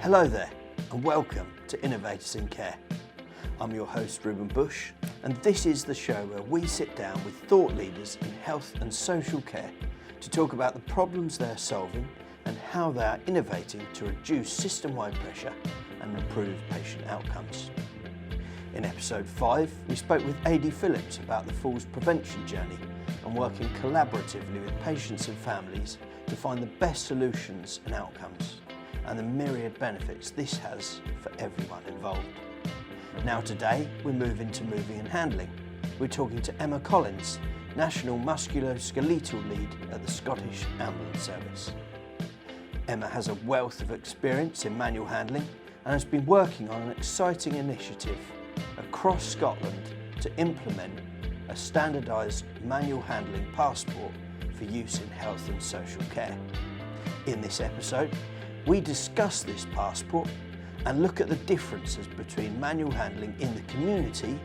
Hello there and welcome to Innovators in Care. I'm your host Ruben Bush and this is the show where we sit down with thought leaders in health and social care to talk about the problems they're solving and how they are innovating to reduce system-wide pressure and improve patient outcomes. In episode 5, we spoke with AD Phillips about the falls prevention journey and working collaboratively with patients and families to find the best solutions and outcomes, and the myriad benefits this has for everyone involved. Now today, we move into moving and handling. We're talking to Emma Collins, National Musculoskeletal Lead at the Scottish Ambulance Service. Emma has a wealth of experience in manual handling and has been working on an exciting initiative across Scotland to implement a standardised manual handling passport for use in health and social care. In this episode, we discuss this passport and look at the differences between manual handling in the community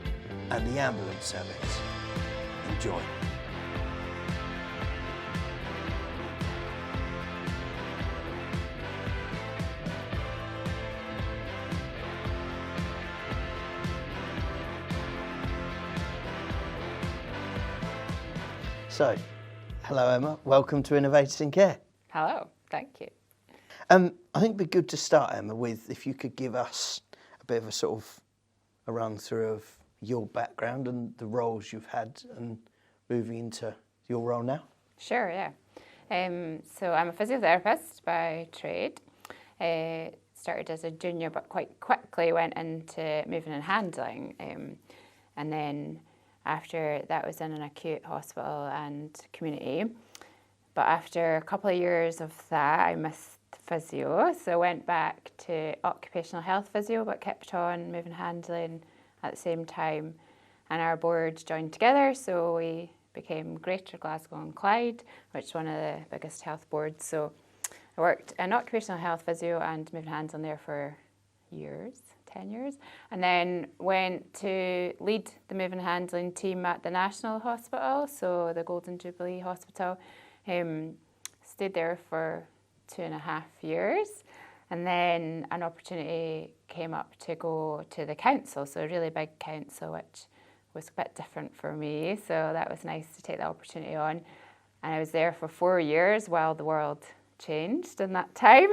and the ambulance service. Enjoy. So, hello Emma, welcome to Innovators in Care. Hello, thank you. I think it'd be good to start, Emma, with if you could give us a bit of a sort of a run through of your background and the roles you've had and moving into your role now. Sure, yeah. So I'm a physiotherapist by trade. Started as a junior but quite quickly went into moving and handling. And then after that was in an acute hospital and community. But after a couple of years of that, I missed physio, so I went back to occupational health physio, but kept on moving and handling at the same time. And our board joined together, so we became Greater Glasgow and Clyde, which is one of the biggest health boards. So I worked in occupational health physio and moving and handling there for years, 10 years, and then went to lead the moving and handling team at the National Hospital, so the Golden Jubilee Hospital. Stayed there for 2.5 years, and then an opportunity came up to go to the council, so a really big council, which was a bit different for me, so that was nice to take that opportunity on. And I was there for 4 years while the world changed in that time.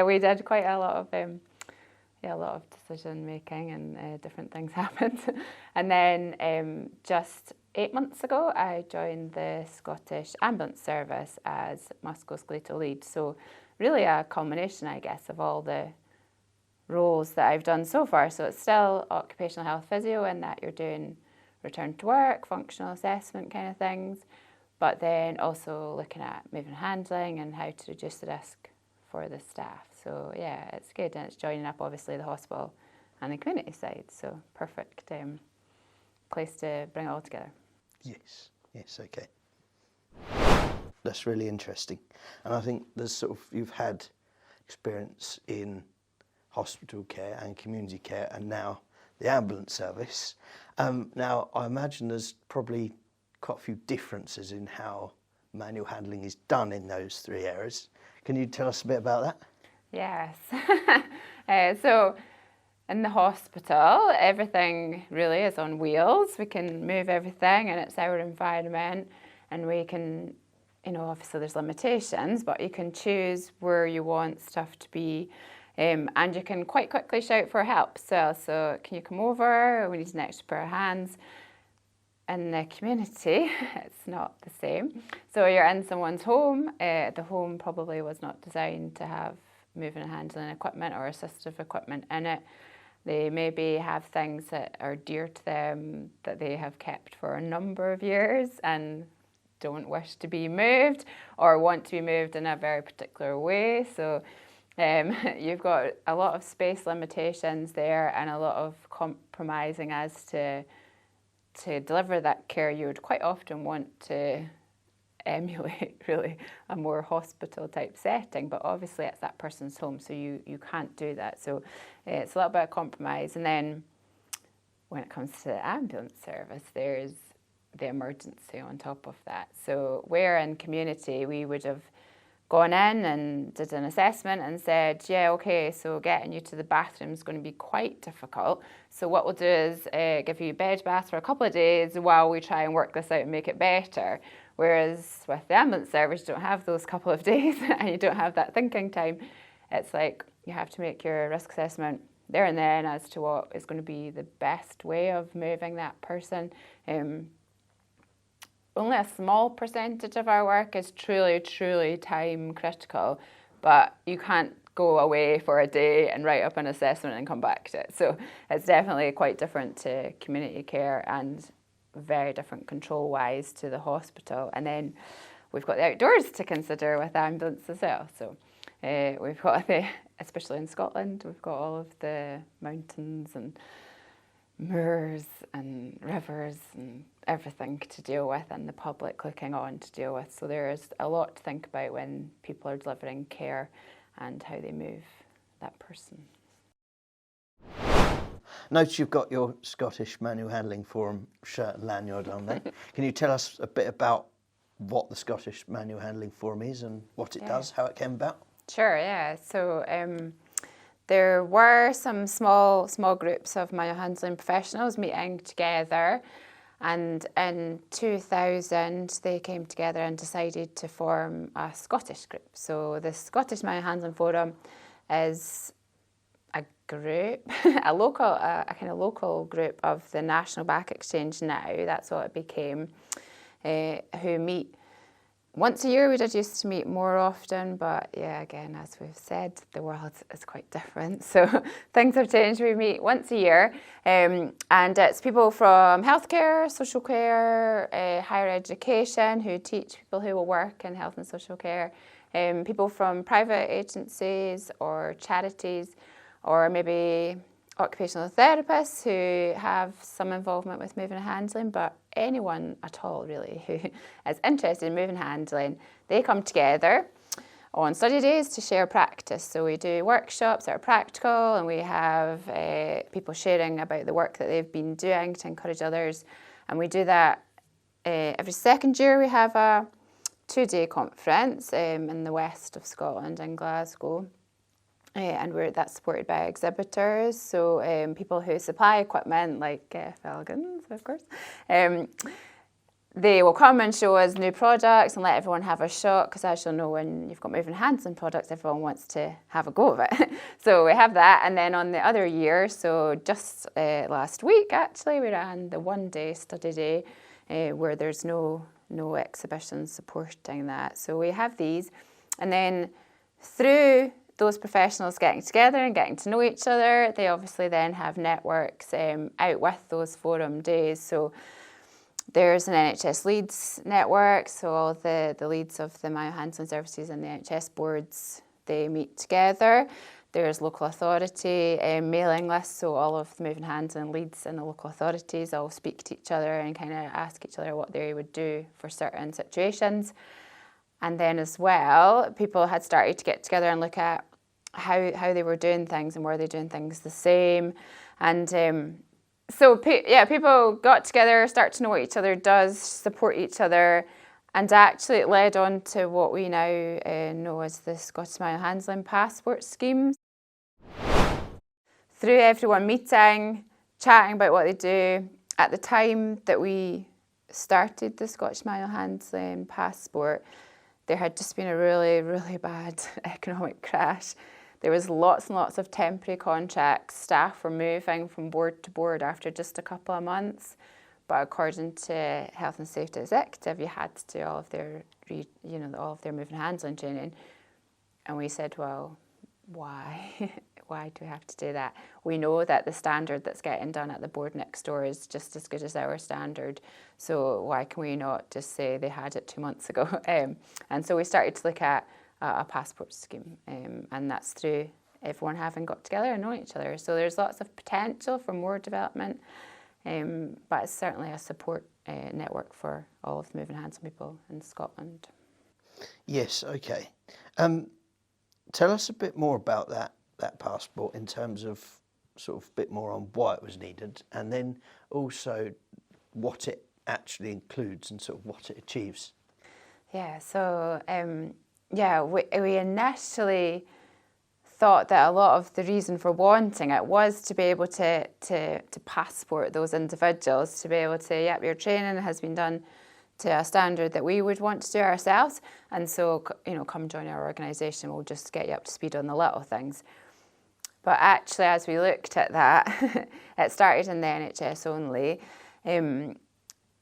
We did quite a lot of decision making and different things happened. And then just 8 months ago, I joined the Scottish Ambulance Service as Musculoskeletal Lead. So really a combination, I guess, of all the roles that I've done so far. So it's still occupational health physio in that you're doing return to work, functional assessment kind of things, but then also looking at moving and handling and how to reduce the risk for the staff. So yeah, it's good, and it's joining up obviously the hospital and the community side. So perfect place to bring it all together. Yes, okay. That's really interesting. And I think there's sort of, you've had experience in hospital care and community care and now the ambulance service. Now, I imagine there's probably quite a few differences in how manual handling is done in those three areas. Can you tell us a bit about that? Yes. So in the hospital, everything really is on wheels. We can move everything and it's our environment, and we can, obviously there's limitations, but you can choose where you want stuff to be, and you can quite quickly shout for help. So can you come over? We need an extra pair of hands. In the community, it's not the same. So you're in someone's home. The home probably was not designed to have moving and handling equipment or assistive equipment in it. They maybe have things that are dear to them that they have kept for a number of years and don't wish to be moved or want to be moved in a very particular way. So you've got a lot of space limitations there and a lot of compromising as to deliver that care. You would quite often want to emulate really a more hospital type setting, but obviously it's that person's home, so you can't do that. So it's a little bit of compromise. And then when it comes to the ambulance service, there's the emergency on top of that. So where in community we would have gone in and did an assessment and said, yeah, okay, so getting you to the bathroom is going to be quite difficult. So what we'll do is give you a bed bath for a couple of days while we try and work this out and make it better. Whereas with the ambulance service, you don't have those couple of days and you don't have that thinking time. It's like you have to make your risk assessment there and then as to what is going to be the best way of moving that person. Only a small percentage of our work is truly, truly time critical, but you can't go away for a day and write up an assessment and come back to it. So it's definitely quite different to community care and very different control-wise to the hospital. And then we've got the outdoors to consider with ambulance as well. So we've got, especially in Scotland, we've got all of the mountains and moors and rivers and everything to deal with, and the public looking on to deal with. So there is a lot to think about when people are delivering care and how they move that person. Notice you've got your Scottish Manual Handling Forum shirt and lanyard on there. Can you tell us a bit about what the Scottish Manual Handling Forum is and what it does, how it came about? Sure, yeah. So there were some small groups of manual handling professionals meeting together, and in 2000 they came together and decided to form a Scottish group. So the Scottish Manual Handling Forum is a group, a kind of local group of the National Back Exchange now, that's what it became, who meet once a year. We did used to meet more often, but yeah, again, as we've said, the world is quite different. So things have changed. We meet once a year, and it's people from healthcare, social care, higher education who teach people who will work in health and social care, people from private agencies or charities, or maybe occupational therapists who have some involvement with moving and handling, but anyone at all really who is interested in moving and handling, they come together on study days to share practice. So we do workshops that are practical, and we have people sharing about the work that they've been doing to encourage others. And we do that every second year. We have a 2-day conference in the west of Scotland in Glasgow. And that's supported by exhibitors, so people who supply equipment like Felgans, of course. They will come and show us new products and let everyone have a shot, because as you'll know, when you've got moving and handling products, everyone wants to have a go of it. So we have that, and then on the other year, so just last week actually, we ran the 1-day study day where there's no exhibitions supporting that. So we have these, and then through those professionals getting together and getting to know each other, they obviously then have networks out with those forum days. So there's an NHS Leads network, so all the leads of the manual handling services and the NHS boards, they meet together. There's local authority mailing lists, so all of the moving handling leads and the local authorities all speak to each other and kind of ask each other what they would do for certain situations. And then as well, people had started to get together and look at how they were doing things and were they doing things the same. And so people got together, start to know what each other does, support each other, and actually it led on to what we now know as the Scottish Manual Handling Passport Scheme. Through everyone meeting, chatting about what they do, at the time that we started the Scottish Manual Handling Passport, there had just been a really, really bad economic crash. There was lots and lots of temporary contracts. Staff were moving from board to board after just a couple of months. But according to Health and Safety Executive, you had to do all of their moving and handling training. And we said, well, why? Why do we have to do that? We know that the standard that's getting done at the board next door is just as good as our standard. So why can we not just say they had it 2 months ago? And so we started to look at a passport scheme, and that's through everyone having got together and knowing each other. So there's lots of potential for more development, but it's certainly a support network for all of the moving and handling people in Scotland. Yes, okay. Tell us a bit more about that passport in terms of sort of a bit more on why it was needed, and then also what it actually includes and sort of what it achieves. Yeah, so we initially thought that a lot of the reason for wanting it was to be able to passport those individuals, to be able to, yep, your training has been done to a standard that we would want to do ourselves, and so, come join our organisation, we'll just get you up to speed on the little things. But actually, as we looked at that, it started in the NHS only.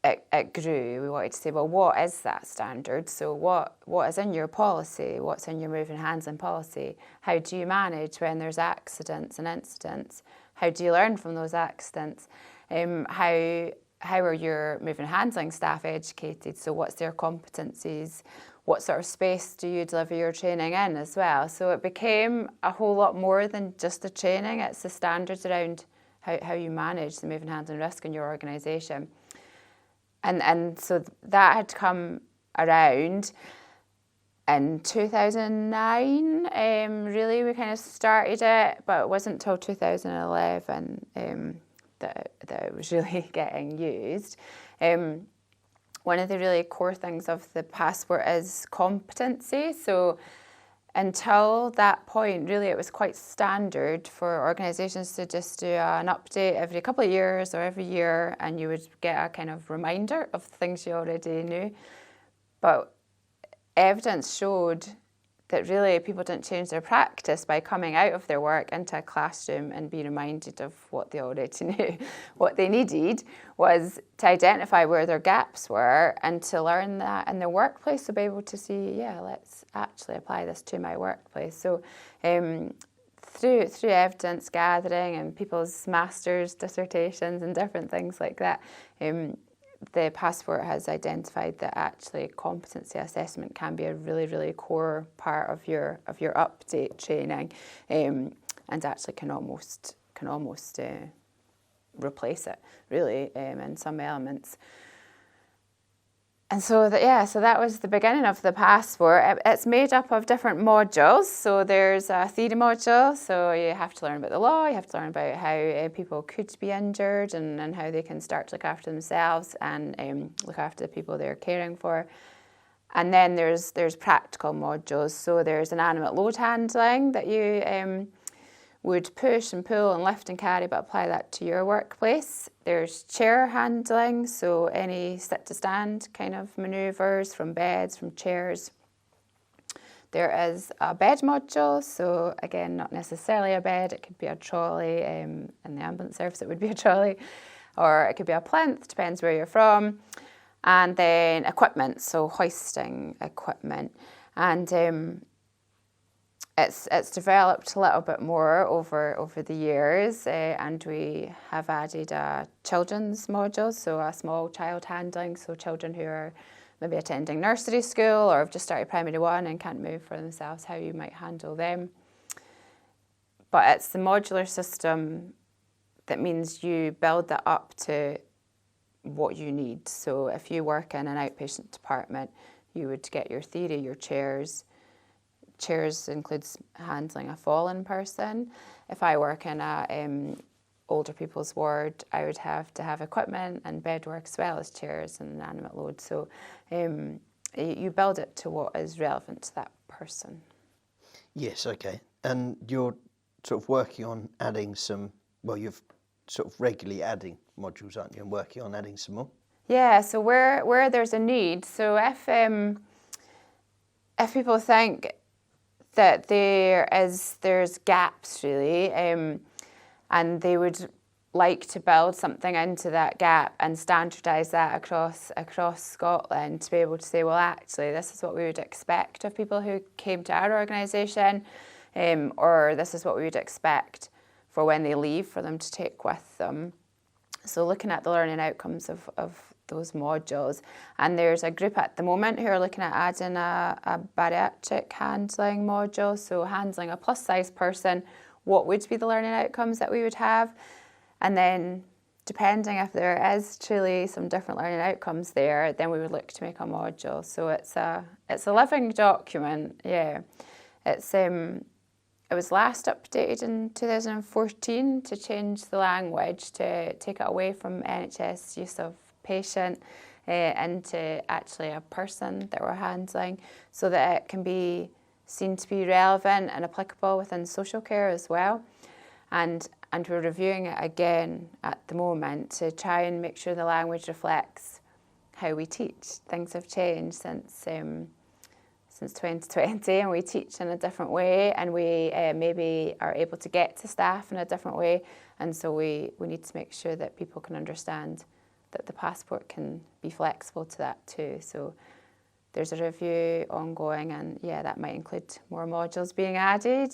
It grew. We wanted to say, well, what is that standard? So what is in your policy? What's in your moving and handling policy? How do you manage when there's accidents and incidents? How do you learn from those accidents? How are your moving and handling staff educated? So what's their competencies? What sort of space do you deliver your training in as well? So it became a whole lot more than just the training. It's the standards around how you manage the moving and handling risk in your organisation. And so that had come around in 2009. Really, we kind of started it, but it wasn't until 2011 that it was really getting used. One of the really core things of the passport is competency. So until that point, really, it was quite standard for organisations to just do an update every couple of years or every year, and you would get a kind of reminder of things you already knew. But evidence showed that really people didn't change their practice by coming out of their work into a classroom and be reminded of what they already knew. What they needed was to identify where their gaps were and to learn that in the workplace, to be able to see, let's actually apply this to my workplace. So through evidence gathering and people's master's dissertations and different things like that, the passport has identified that actually competency assessment can be a really, really core part of your update training, and actually can almost replace it really in some elements. And so that was the beginning of the passport. It's made up of different modules. So there's a theory module. So you have to learn about the law. You have to learn about how people could be injured and how they can start to look after themselves and look after the people they're caring for. And then there's practical modules. So there's inanimate load handling that you would push and pull and lift and carry, but apply that to your workplace. There's chair handling, so any sit to stand kind of manoeuvres from beds, from chairs. There is a bed module, so again, not necessarily a bed, it could be a trolley. In the ambulance service, it would be a trolley, or it could be a plinth, depends where you're from. And then equipment, so hoisting equipment. And it's developed a little bit more over the years, and we have added a children's module, so a small child handling, so children who are maybe attending nursery school or have just started primary one and can't move for themselves, how you might handle them. But it's the modular system that means you build that up to what you need. So if you work in an outpatient department, you would get your theory, your chairs. Chairs includes handling a fallen person. If I work in a older people's ward, I would have to have equipment and bed work as well as chairs and inanimate load. So you build it to what is relevant to that person. Yes, okay. And you're sort of working on adding some, well, you've sort of regularly adding modules, aren't you, and working on adding some more? Yeah, so where there's a need, so if people think that there's gaps really, and they would like to build something into that gap and standardise that across Scotland to be able to say, well, actually, this is what we would expect of people who came to our organisation, or this is what we would expect for when they leave for them to take with them. So looking at the learning outcomes of those modules. And there's a group at the moment who are looking at adding a bariatric handling module, so handling a plus-size person, what would be the learning outcomes that we would have? And then depending if there is truly some different learning outcomes there, then we would look to make a module. So it's a living document, yeah. It was last updated in 2014 to change the language to take it away from NHS use of patient into actually a person that we're handling, so that it can be seen to be relevant and applicable within social care as well. And we're reviewing it again at the moment to try and make sure the language reflects how we teach. Things have changed since 2020, and we teach in a different way, and we maybe are able to get to staff in a different way. And so we need to make sure that people can understand that the passport can be flexible to that too. So there's a review ongoing, and that might include more modules being added.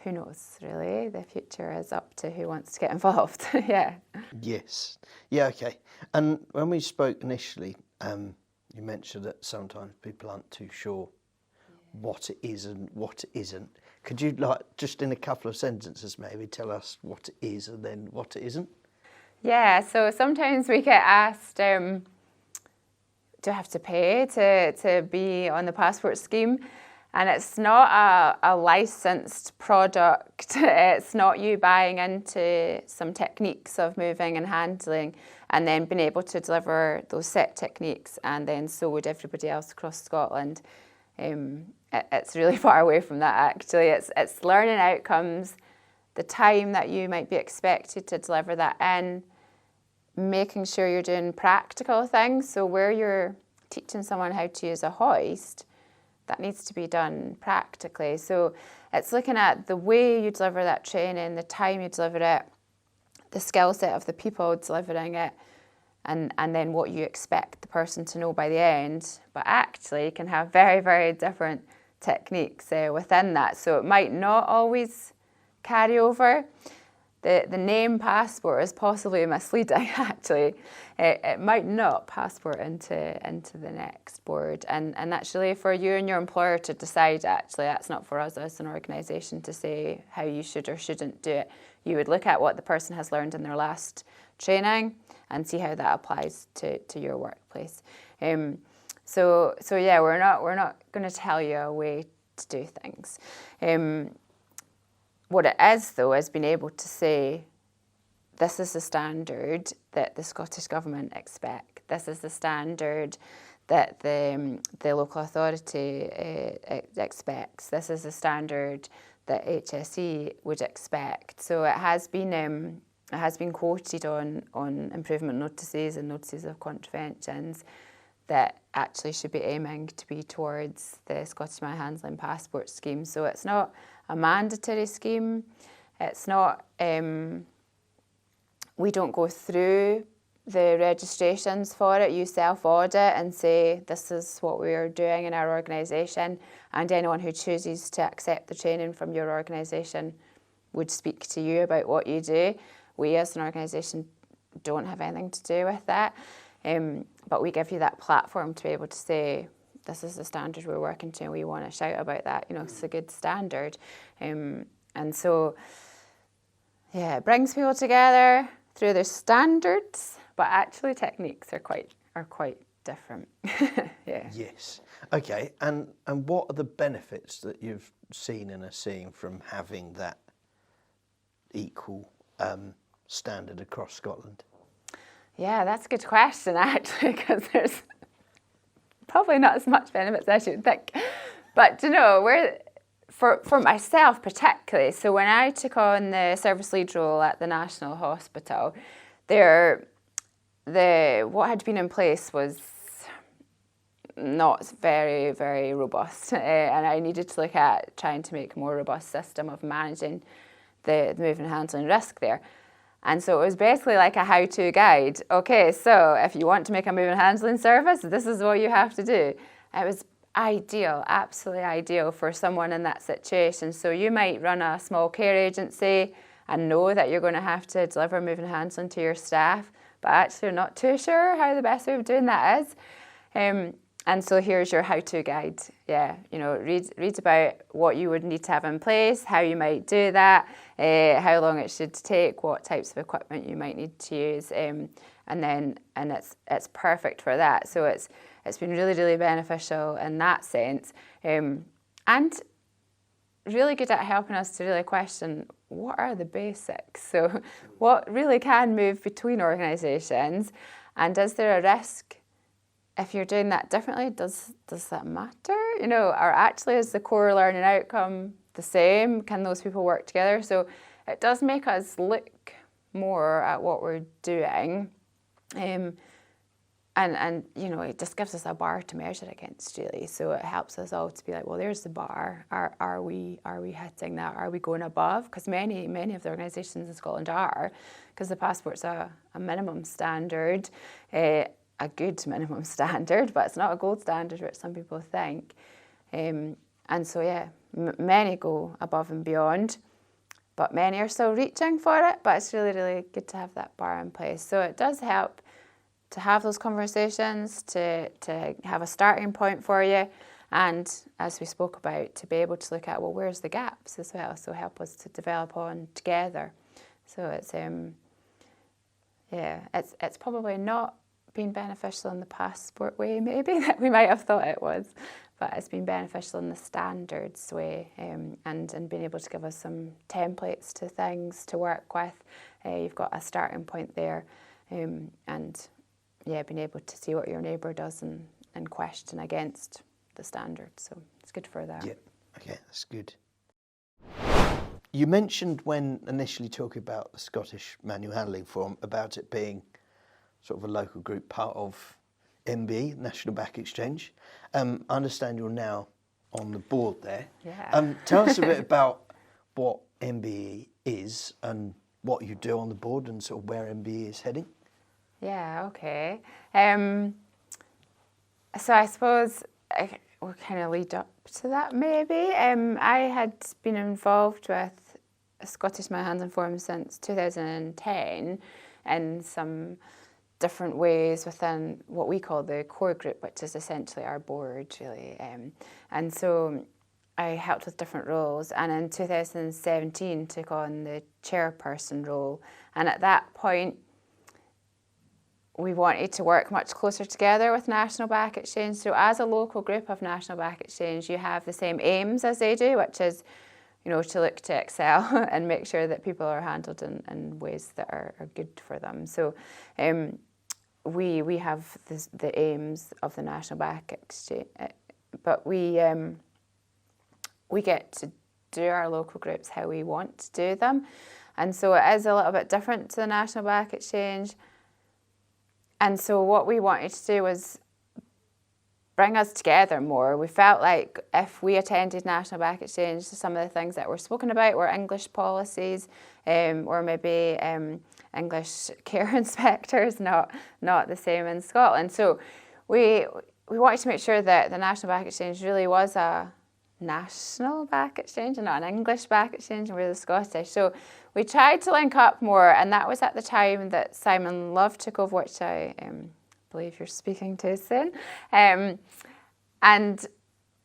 Who knows, really? The future is up to who wants to get involved. Yeah. Yes. Yeah, okay. And when we spoke initially, you mentioned that sometimes people aren't too sure what it is and what it isn't. Could you, just in a couple of sentences maybe, tell us what it is and then what it isn't? Yeah, so sometimes we get asked, do I have to pay to be on the passport scheme? And it's not a licensed product. It's not you buying into some techniques of moving and handling and then being able to deliver those set techniques, and then so would everybody else across Scotland. It's really far away from that, actually. It's learning outcomes, the time that you might be expected to deliver that in, making sure you're doing practical things. So where you're teaching someone how to use a hoist, that needs to be done practically. So it's looking at the way you deliver that training, the time you deliver it, the skill set of the people delivering it, and then what you expect the person to know by the end. But actually you can have very, very different techniques within that. So it might not always carry over. The name passport is possibly misleading, actually. It might not passport into the next board. And that's really for you and your employer to decide, actually. That's not for us as an organisation to say how you should or shouldn't do it. You would look at what the person has learned in their last training and see how that applies to your workplace. So we're not going to tell you a way to do things. What it is, though, is being able to say, this is the standard that the Scottish Government expect. This is the standard that the local authority expects. This is the standard that HSE would expect. So it has been quoted on improvement notices and notices of contraventions that actually should be aiming to be towards the Scottish Manhandling Passport scheme. So it's not a mandatory scheme. It's not, we don't go through the registrations for it. You self-audit and say, this is what we are doing in our organisation, and anyone who chooses to accept the training from your organisation would speak to you about what you do. We as an organisation don't have anything to do with that, but we give you that platform to be able to say, this is the standard we're working to, and we want to shout about that. It's a good standard. And so, it brings people together through their standards, but actually techniques are quite different. Yeah. Yes. Okay. And what are the benefits that you've seen and are seeing from having that equal standard across Scotland? Yeah, that's a good question, actually, because there's probably not as much benefits as you'd think. But, for myself particularly, so when I took on the service lead role at the National Hospital, what had been in place was not very, very robust. And I needed to look at trying to make a more robust system of managing the moving and handling risk there. And so it was basically like a how-to guide. Okay, so if you want to make a moving and handling service, this is what you have to do. It was ideal, absolutely ideal for someone in that situation. So you might run a small care agency and know that you're going to have to deliver moving and handling to your staff, but actually you're not too sure how the best way of doing that is. And so here's your how-to guide. Yeah, read about what you would need to have in place, how you might do that, how long it should take, what types of equipment you might need to use, and it's perfect for that. So it's been really, really beneficial in that sense, and really good at helping us to really question what are the basics. So what really can move between organisations, And is there a risk if you're doing that differently? Does that matter? You know, or actually is the core learning outcome the same? Can those people work together? So it does make us look more at what we're doing. And you know, it just gives us a bar to measure against, really. So it helps us all to be like, well, there's the bar. Are we hitting that? Are we going above? Because many of the organisations in Scotland are, because the passport's a minimum standard, a good minimum standard, but it's not a gold standard, which some people think. And so yeah, many go above and beyond, but many are still reaching for it. But it's really, really good to have that bar in place. So it does help to have those conversations, to have a starting point for you, and as we spoke about, to be able to look at, well, where's the gaps as well, so help us to develop on together. So it's it's probably not been beneficial in the passport way, maybe, that we might have thought it was, but it's been beneficial in the standards way, and being able to give us some templates to things to work with. You've got a starting point there, and being able to see what your neighbour does and question against the standards. So it's good for that. Yeah, okay, that's good. You mentioned when initially talking about the Scottish Manual Handling Forum about it being sort of a local group part of MBE, National Back Exchange. I understand you're now on the board there. Yeah. Tell us a bit about what MBE is and what you do on the board and sort of where MBE is heading. Yeah, okay. So I suppose we'll kind of lead up to that maybe. I had been involved with Scottish Manual Handling Forum since 2010 in some different ways within what we call the core group, which is essentially our board, really. And so I helped with different roles, and in 2017 took on the chairperson role. And at that point, we wanted to work much closer together with National Back Exchange. So as a local group of National Back Exchange, you have the same aims as they do, which is, you know, to look to excel and make sure that people are handled in ways that are good for them. So we have the aims of the National Back Exchange, but we get to do our local groups how we want to do them. And so it is a little bit different to the National Back Exchange. And so what we wanted to do was bring us together more. We felt like if we attended National Back Exchange, some of the things that were spoken about were English policies, or maybe English care inspectors, not the same in Scotland. So we wanted to make sure that the National Back Exchange really was a national back exchange and not an English back exchange, and we're the Scottish. So we tried to link up more, and that was at the time that Simon Love took over, which I believe you're speaking to soon. And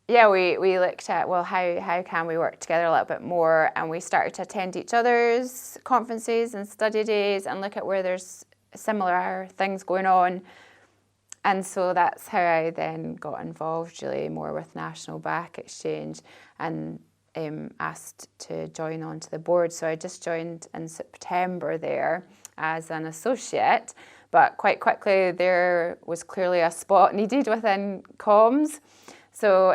yeah, we looked at, well, how can we work together a little bit more, and we started to attend each other's conferences and study days and look at where there's similar things going on. And so that's how I then got involved really more with National Back Exchange and asked to join onto the board. So I just joined in September there as an associate, but quite quickly there was clearly a spot needed within comms. So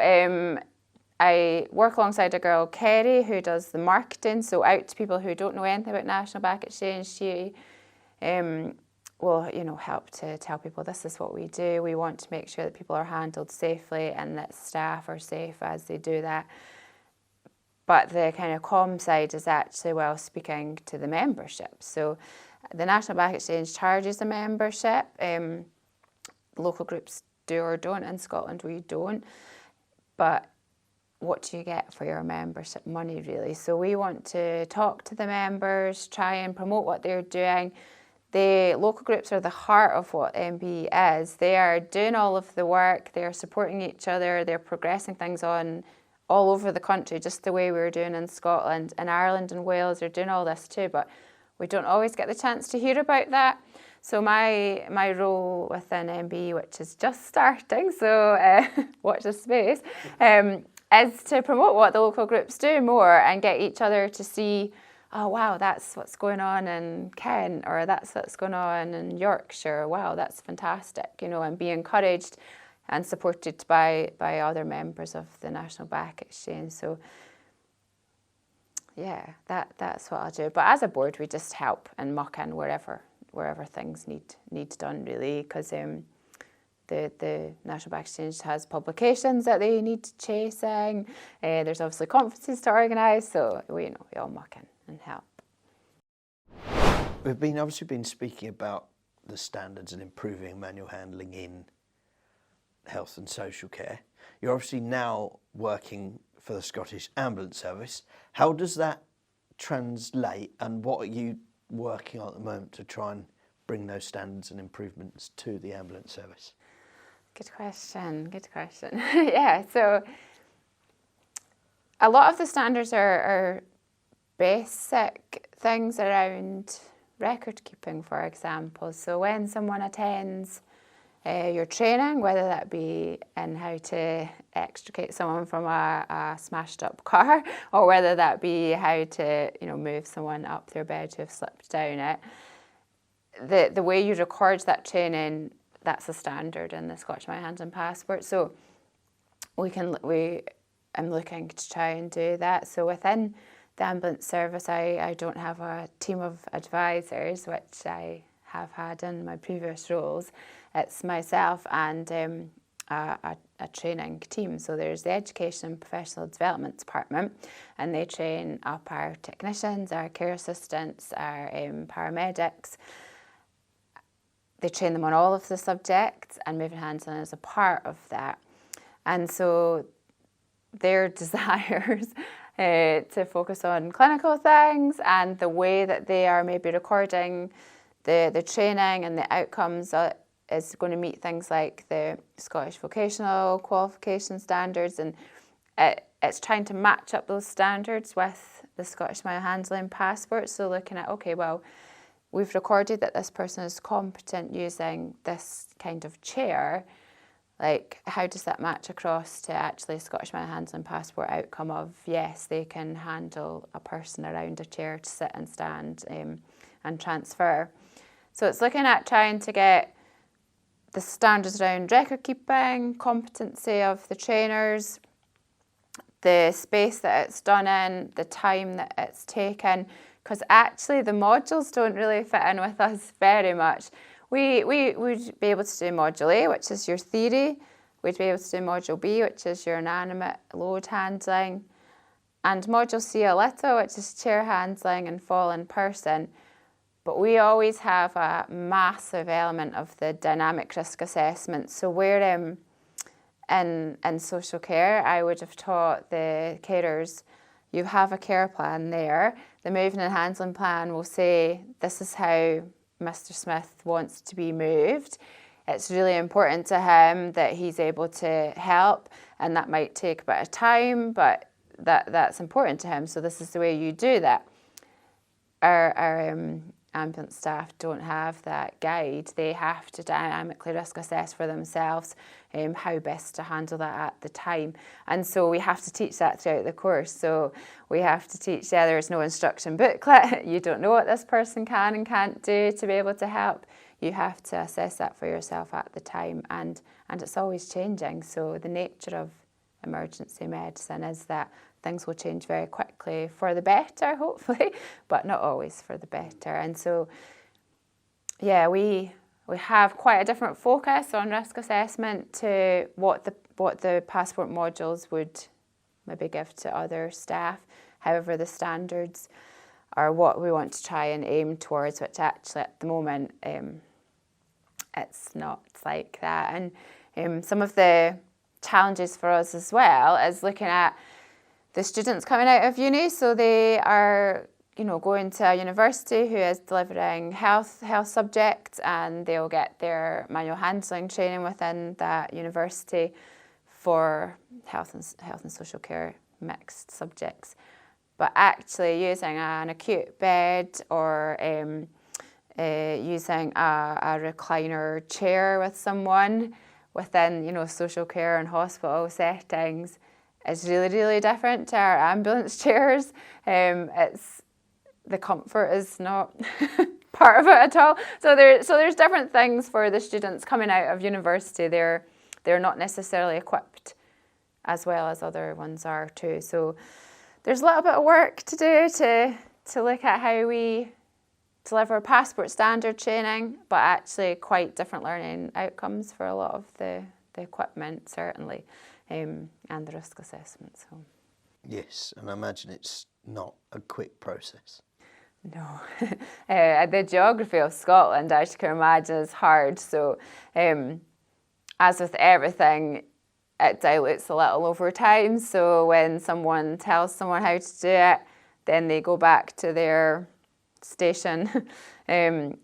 I work alongside a girl, Kerry, who does the marketing, so out to people who don't know anything about National Back Exchange. She will, you know, help to tell people this is what we do. We want to make sure that people are handled safely and that staff are safe as they do that. But the kind of comm side is actually, well, speaking to the membership. So the National Back Exchange charges a membership. Local groups do or don't. In Scotland, we don't. But what do you get for your membership money, really? So we want to talk to the members, try and promote what they're doing. The local groups are the heart of what MBE is. They are doing all of the work, they're supporting each other, they're progressing things on all over the country, just the way we were doing in Scotland. In Ireland and Wales, they're doing all this too, but we don't always get the chance to hear about that. So my role within MBE, which is just starting, so watch this space, is to promote what the local groups do more and get each other to see, oh wow, that's what's going on in Kent, or that's what's going on in Yorkshire. Wow, that's fantastic, and be encouraged and supported by other members of the National Back Exchange. So yeah, that's what I'll do. But as a board, we just help and muck in wherever things need done, really, because the National Back Exchange has publications that they need chasing. There's obviously conferences to organise, so we all muck in and help. We've obviously been speaking about the standards and improving manual handling in health and social care. You're obviously now working for the Scottish Ambulance Service. How does that translate, and what are you working on at the moment to try and bring those standards and improvements to the ambulance service? Good question. Yeah, so a lot of the standards are basic things around record keeping, for example. So when someone attends your training, whether that be in how to extricate someone from a smashed up car, or whether that be how to move someone up their bed who have slipped down it, the way you record that training, that's a standard in the Scottish Manual Handling Passport. So I'm looking to try and do that. So within the ambulance service, I don't have a team of advisors, which I have had in my previous roles. It's myself and a training team. So there's the Education and Professional Development Department, and they train up our technicians, our care assistants, our paramedics. They train them on all of the subjects, and moving handling is a part of that. And so their desires to focus on clinical things, and the way that they are maybe recording the training and the outcomes is going to meet things like the Scottish Vocational Qualification Standards, and it's trying to match up those standards with the Scottish Manual Handling Passport. So looking at, okay, well, we've recorded that this person is competent using this kind of chair. Like, how does that match across to actually Scottish Manual Handling Passport outcome of, yes, they can handle a person around a chair to sit and stand and transfer. So it's looking at trying to get the standards around record keeping, competency of the trainers, the space that it's done in, the time that it's taken, because actually the modules don't really fit in with us very much. We would be able to do Module A, which is your theory. We'd be able to do Module B, which is your inanimate load handling, and Module C a little, which is chair handling and fall in person. But we always have a massive element of the dynamic risk assessment. So where in social care, I would have taught the carers, you have a care plan there. The moving and handling plan will say, this is how Mr. Smith wants to be moved. It's really important to him that he's able to help, and that might take a bit of time, but that's important to him. So this is the way you do that. Our ambulance staff don't have that guide. They have to dynamically risk assess for themselves how best to handle that at the time. And so we have to teach that throughout the course. So we have to teach, there's no instruction booklet. You don't know what this person can and can't do to be able to help. You have to assess that for yourself at the time. And it's always changing. So the nature of emergency medicine is that things will change very quickly for the better, hopefully, but not always for the better. And so, yeah, we have quite a different focus on risk assessment to what the passport modules would maybe give to other staff. However, the standards are what we want to try and aim towards, which actually at the moment it's not like that. And some of the challenges for us as well is looking at the students coming out of uni. So they are, going to a university who is delivering health subjects, and they'll get their manual handling training within that university for health and social care mixed subjects. But actually using an acute bed or using a recliner chair with someone within, social care and hospital settings is really, really different to our ambulance chairs. the comfort is not part of it at all. So there's different things for the students coming out of university. They're not necessarily equipped as well as other ones are too. So there's a little bit of work to do to look at how we deliver passport standard training, but actually quite different learning outcomes for a lot of the equipment, certainly, and the risk assessment. So. Yes, and I imagine it's not a quick process. No. The geography of Scotland, as you can imagine, is hard. So as with everything, it dilutes a little over time. So when someone tells someone how to do it, then they go back to their station and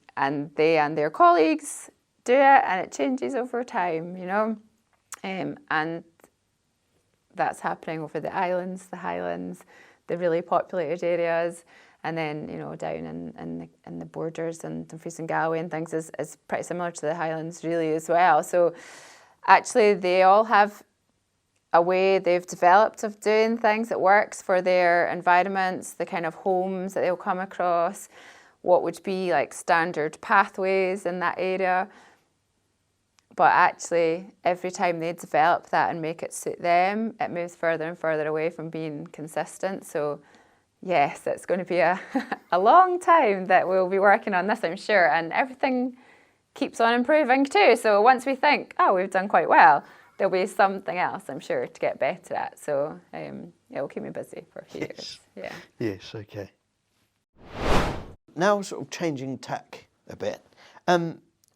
they and their colleagues do it, and it changes over time, you know. And that's happening over the islands, the highlands, the really populated areas, and then, you know, down in the borders and Dumfries and Galloway and things is pretty similar to the highlands really as well. So actually they all have a way they've developed of doing things that works for their environments, the kind of homes that they'll come across, what would be like standard pathways in that area. But actually, every time they develop that and make it suit them, it moves further and further away from being consistent. So yes, it's going to be a long time that we'll be working on this, I'm sure. And everything keeps on improving too. So once we think, oh, we've done quite well, there'll be something else, I'm sure, to get better at. So it will keep me busy for a few years. Yeah. Yes, okay. Now sort of changing tack a bit.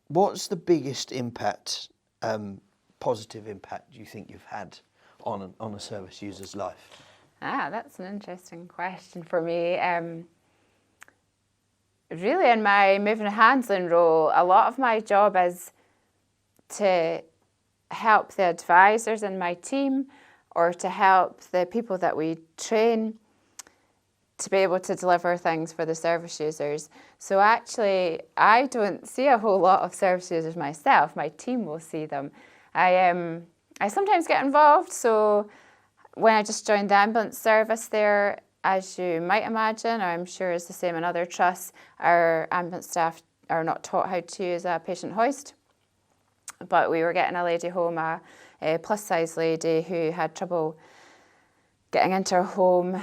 What's the biggest impact, positive impact you think you've had on a service user's life? That's an interesting question for me. Really, in my moving and handling role, a lot of my job is to help the advisors in my team or to help the people that we train to be able to deliver things for the service users. So actually, I don't see a whole lot of service users myself. My team will see them. I sometimes get involved. So when I just joined the ambulance service there, as you might imagine, or I'm sure is the same in other trusts, our ambulance staff are not taught how to use a patient hoist. But we were getting a lady home, a plus-size lady who had trouble getting into her home.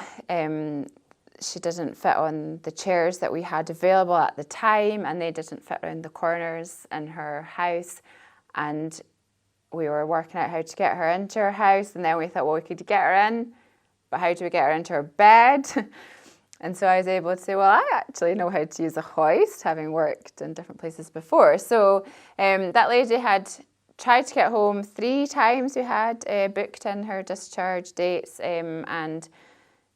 She didn't fit on the chairs that we had available at the time, and they didn't fit around the corners in her house. And we were working out how to get her into her house, and then we thought, well, we could get her in, but how do we get her into her bed? And so I was able to say, well, I actually know how to use a hoist, having worked in different places before. So that lady had tried to get home 3 times. We had booked in her discharge dates, and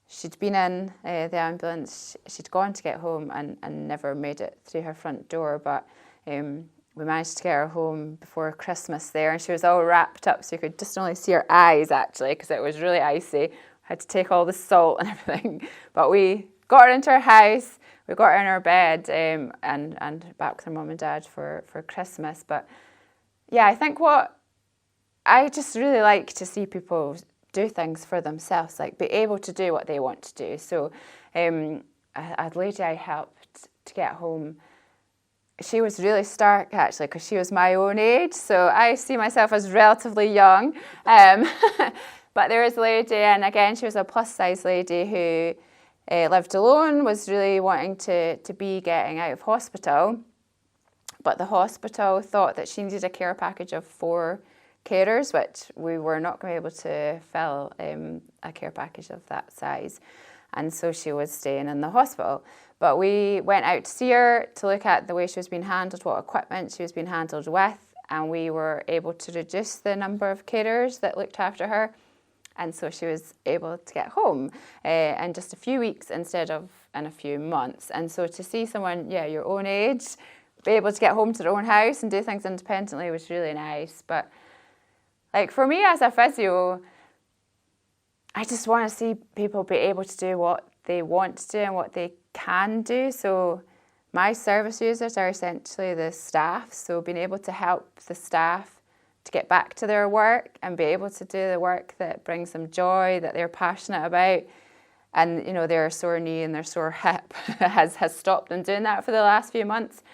she'd been in the ambulance. She'd gone to get home and never made it through her front door. But we managed to get her home before Christmas there, and she was all wrapped up, so you could just only see her eyes, actually, because it was really icy. Had to take all the salt and everything. But we got her into her house, we got her in her bed, and back with her mum and dad for Christmas. But yeah, I think what I just really like to see people do things for themselves, like be able to do what they want to do. So a lady I helped to get home, she was really stark actually, because she was my own age. So I see myself as relatively young. But there was a lady, and again, she was a plus-size lady who lived alone, was really wanting to be getting out of hospital. But the hospital thought that she needed a care package of 4 carers, which we were not going to be able to fill a care package of that size. And so she was staying in the hospital. But we went out to see her to look at the way she was being handled, what equipment she was being handled with, and we were able to reduce the number of carers that looked after her. And so she was able to get home in just a few weeks instead of in a few months. And so to see someone, your own age, be able to get home to their own house and do things independently was really nice. But like for me as a physio, I just want to see people be able to do what they want to do and what they can do. So my service users are essentially the staff. So being able to help the staff to get back to their work and be able to do the work that brings them joy, that they're passionate about, and their sore knee and their sore hip has stopped them doing that for the last few months,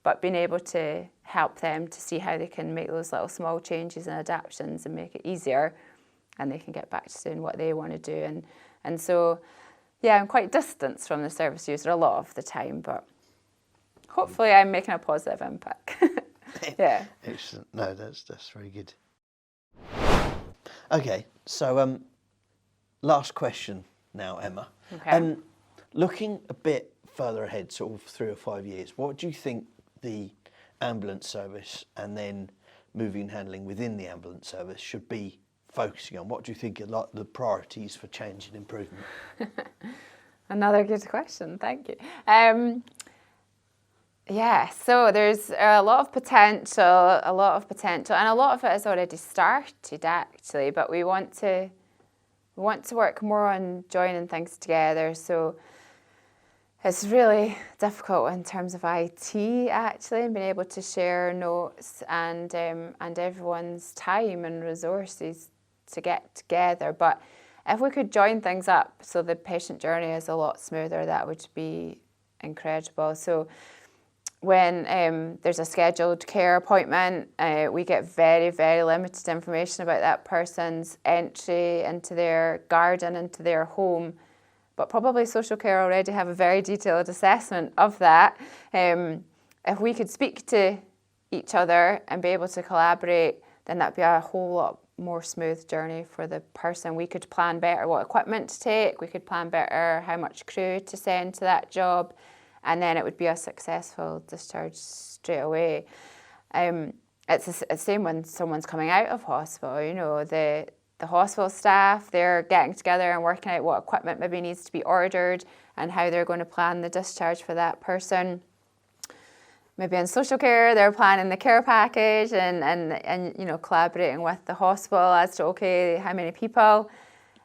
but being able to help them to see how they can make those little small changes and adaptations and make it easier, and they can get back to doing what they want to do. And so, yeah, I'm quite distanced from the service user a lot of the time, but hopefully I'm making a positive impact. Yeah. Excellent. No, that's very good. Okay, so last question now, Emma. Okay. Looking a bit further ahead, sort of 3 or 5 years, what do you think the ambulance service and then moving and handling within the ambulance service should be focusing on? What do you think are like the priorities for change and improvement? Another good question, thank you. Yeah, so there's a lot of potential, and a lot of it has already started actually, but we want to work more on joining things together. So it's really difficult in terms of IT actually, and being able to share notes and everyone's time and resources to get together. But if we could join things up so the patient journey is a lot smoother, that would be incredible. So when there's a scheduled care appointment, we get very, very limited information about that person's entry into their garden, into their home. But probably social care already have a very detailed assessment of that. If we could speak to each other and be able to collaborate, then that'd be a whole lot more smooth journey for the person. We could plan better what equipment to take. We could plan better how much crew to send to that job. And then it would be a successful discharge straight away. It's the same when someone's coming out of hospital. The hospital staff, they're getting together and working out what equipment maybe needs to be ordered and how they're going to plan the discharge for that person. Maybe in social care, they're planning the care package and collaborating with the hospital as to, okay, how many people.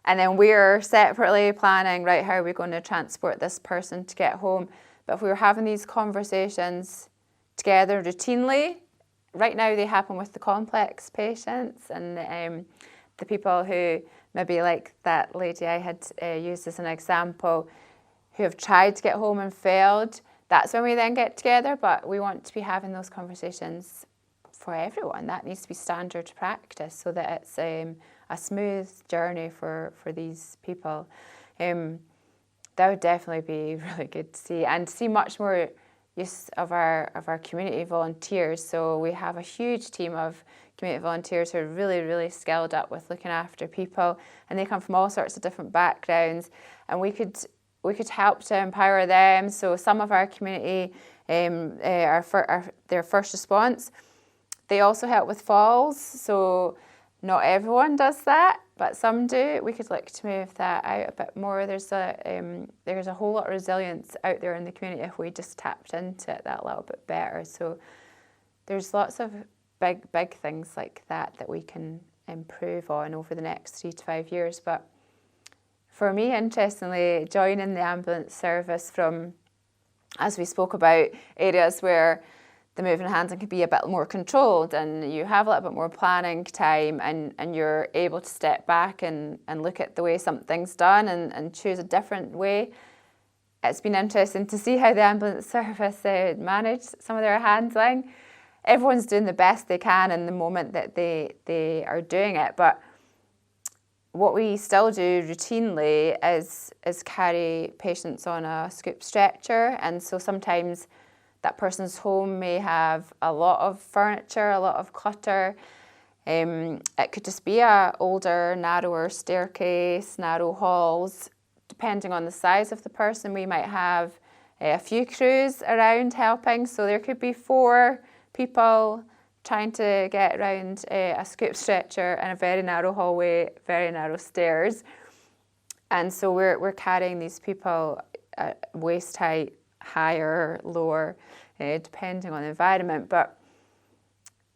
And then we're separately planning, right, how are we going to transport this person to get home? But if we were having these conversations together routinely, right now they happen with the complex patients and the people who maybe like that lady I had used as an example, who have tried to get home and failed. That's when we then get together, but we want to be having those conversations for everyone. That needs to be standard practice so that it's a smooth journey for these people. That would definitely be really good to see, and to see much more use of our community volunteers. So we have a huge team of community volunteers who are really, really skilled up with looking after people, and they come from all sorts of different backgrounds, and we could help to empower them. So some of our community, their first response, they also help with falls. So not everyone does that, but some do. We could look to move that out a bit more. There's a whole lot of resilience out there in the community if we just tapped into it that little bit better. So there's lots of big things like that we can improve on over the next 3 to 5 years. But for me, interestingly, joining the ambulance service from, as we spoke about, areas where the moving and handling can be a bit more controlled and you have a little bit more planning time and you're able to step back and look at the way something's done and choose a different way. It's been interesting to see how the ambulance service manage some of their handling. Everyone's doing the best they can in the moment that they are doing it, but what we still do routinely is carry patients on a scoop stretcher, and so sometimes that person's home may have a lot of furniture, a lot of clutter. It could just be a older, narrower staircase, narrow halls. Depending on the size of the person, we might have a few crews around helping. So there could be 4 people trying to get around a scoop stretcher in a very narrow hallway, very narrow stairs. And so we're carrying these people at waist height, higher, lower, depending on the environment. But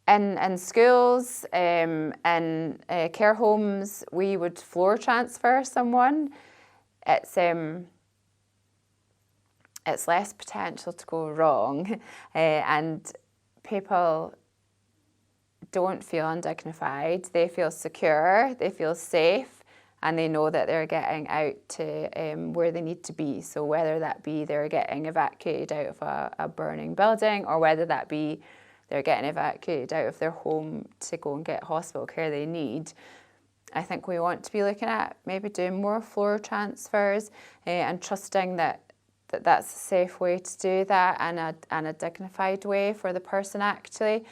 in schools and care homes, we would floor transfer someone. It's less potential to go wrong, and people don't feel undignified. They feel secure, they feel safe, and they know that they're getting out to where they need to be. So whether that be they're getting evacuated out of a burning building, or whether that be they're getting evacuated out of their home to go and get hospital care they need, I think we want to be looking at maybe doing more floor transfers and trusting that that's a safe way to do that, and a dignified way for the person actually.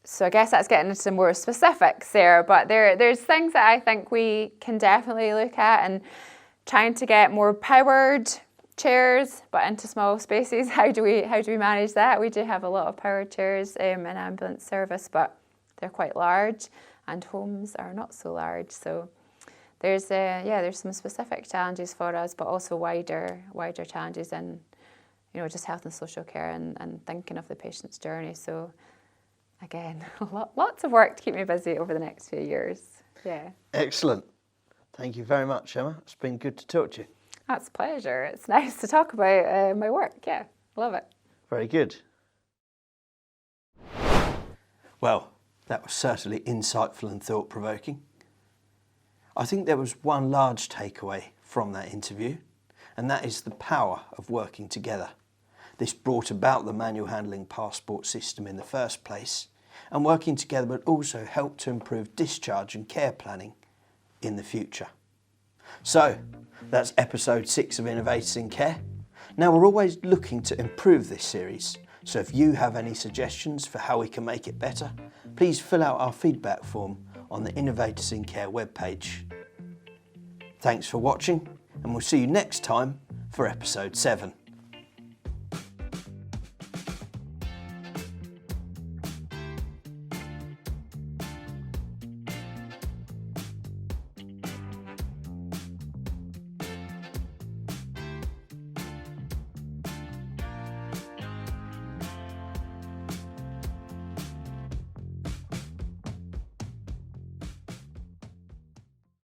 So I guess that's getting into more specifics there, but there's things that I think we can definitely look at, and trying to get more powered chairs but into small spaces. How do we manage that? We do have a lot of powered chairs in ambulance service, but they're quite large, and homes are not so large. So there's some specific challenges for us, but also wider challenges in, just health and social care and thinking of the patient's journey. So again, lots of work to keep me busy over the next few years. Yeah. Excellent. Thank you very much, Emma. It's been good to talk to you. That's a pleasure. It's nice to talk about my work. Yeah, love it. Very good. Well, that was certainly insightful and thought-provoking. I think there was one large takeaway from that interview, and that is the power of working together. This brought about the manual handling passport system in the first place, and working together would also help to improve discharge and care planning in the future. So, that's episode 6 of Innovators in Care. Now, we're always looking to improve this series, so if you have any suggestions for how we can make it better, please fill out our feedback form on the Innovators in Care webpage. Thanks for watching, and we'll see you next time for episode 7.